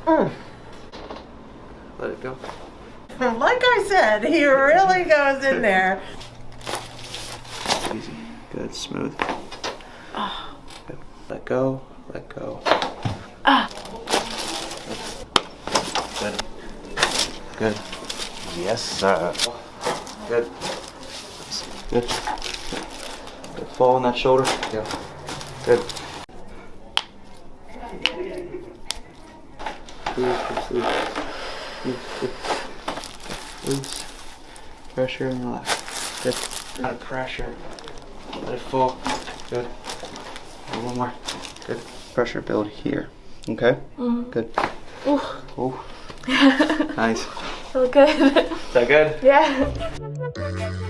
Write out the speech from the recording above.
Let it go. Like I said, he really goes in there. Easy. Good. Smooth. Good. Let go. Let go. Good. Good. Yes, sir. Good. Good. Good. Fall on that shoulder. Yeah. Good. Loose. Pressure and relax. Good. Not pressure. Let it fall. Good. One more. Good. Pressure build here. Okay? Good. Ooh. Ooh. Nice. Feel good. Is that good? Yeah.